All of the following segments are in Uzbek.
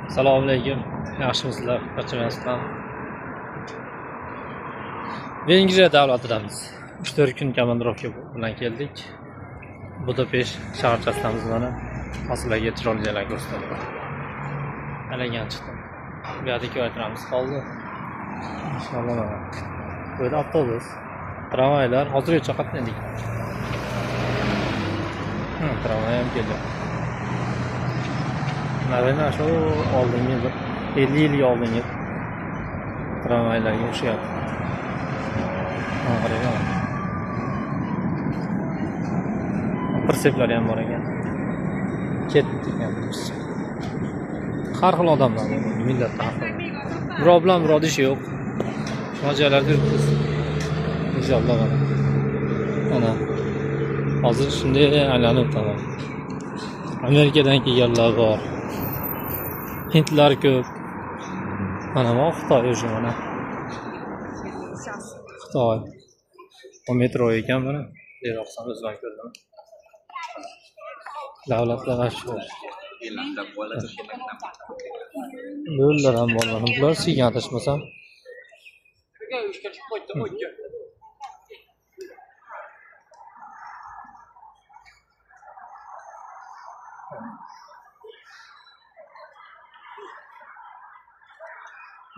Assalomu alaykum. Yaxshimisizlar? Barchamiz. Vengriya davlatidamiz. 3-4 kun komandirovka bilan keldik. Budapesht shaharchasidamiz mana. Sizlarga chiroyli joylar ko'rsataman. Alagan chiqdim. Bu yerda 2 oy turamiz qoldi. Inshaalloh mana. Bu yerda avtobus, tramvaylar hozirgacha qatnadik. Tramvay ham keldi. Mana shu oldingi 50 yilga oldingi tramvaylarga o'xshayapti. Qarang. Perseplar ham bor ekan. Ketdik ekan. Har xil odamlar bor, millat har xil. Birov bilan birov ish yo'q. Mojalarda yuribmiz. Inshaalloh mana. Hozir shunday aylanib o'taman. Amerikadan kelganlar bor. Hindlar ko'p. Mana bu Xitoy o'sha mana. Xitoy. O metro ekan mana. Deroqsan o'zim ko'rdim. Davlatlar shu. Yo'llar ham bor. Bular sigan tashmasam.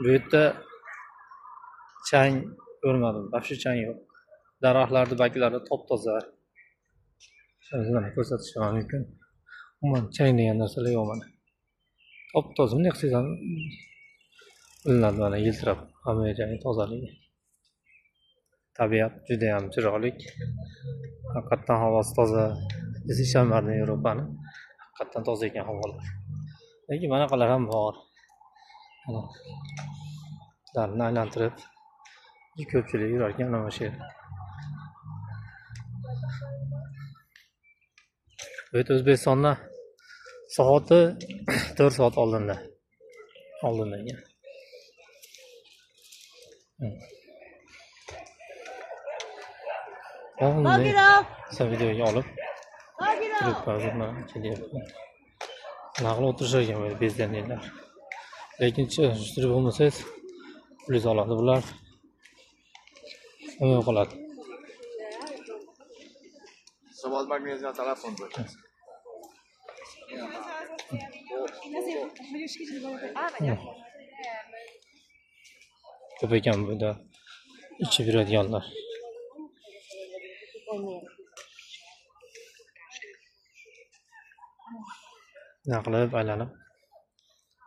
Bu yerda chang ko'rmadim. Boshqa chang yo'q. Daraxtlarning baklari top-toza. Shuni ko'rsatishim mumkin. Umuman chang degan narsalar yo'q mana. Top-toza, bunday qilsam bilinadi mana yiltirab, hamma joyi tozaligi. Tabiat juda ham chiroyli. Haqiqatan havosi toza. Ishlamardi Yevropani. Haqiqatan toza ekan havolar. Lekin manaqalar ham bor. Mana ularni aylantirib ko'pchilik yurar ekan mana shu yerda. Bu yerda O'zbekistonda soati 4 soat oldinda ekan. Sen videoga olib turibman, kelyapman. Naql o'tirishar ekan bu bezdaniylar. Lekin surishtirib bo'lmasangiz pul oladi bular. Nima qiladi? Savol magneziya telefon bu. Ko'p ekan burada ichib yuradiganlar. Naqlib aylanib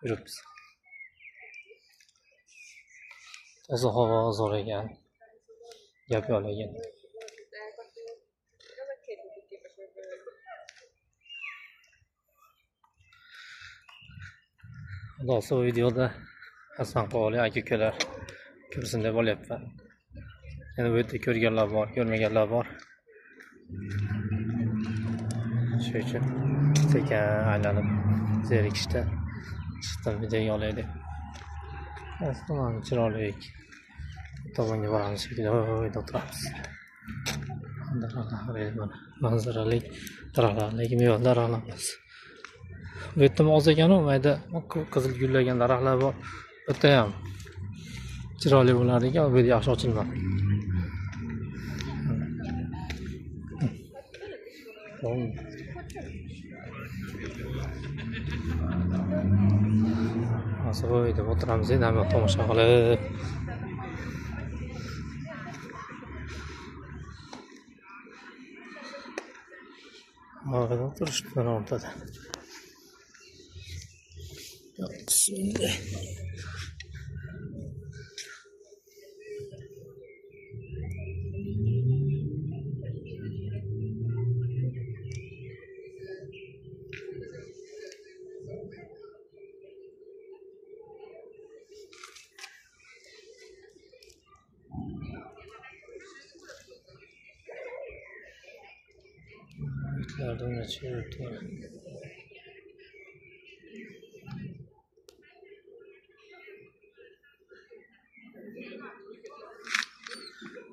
yuribmiz. Toza havo zo'r ekan. Gap yo'q ekan. Xudosi bu videoda Hasan Qoli aka-ukalar ko'rsin deb olyapman. Yana bu yerda ko'rganlar bor, ko'rmaganlar bor. Shuning uchun sekin aylanib zerikishda chiqdim videoga olaylik. Osmon chiroyli. Tomonga boramiz shekilli o'tiramiz. Daraxtlar manzarali daraxtlar, meva daraxtlarimiz. Bu yerda oz ekan, mayda qizil gullagan daraxtlar bor. O'ta ham chiroyli bo'lar ekan, bu yerda yaxshi ochilmadi. Asoy deb o'tiramiz, endi tomosha qilib. Orada o'tirishdi o'rtada. Bismillah. Itlardan geçiyordu.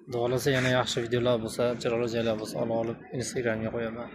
Xudo xolasa yana yaxshi videolar bo'lsa, chiroyli joylar bo'lsa olib Instagramga qo'yaman.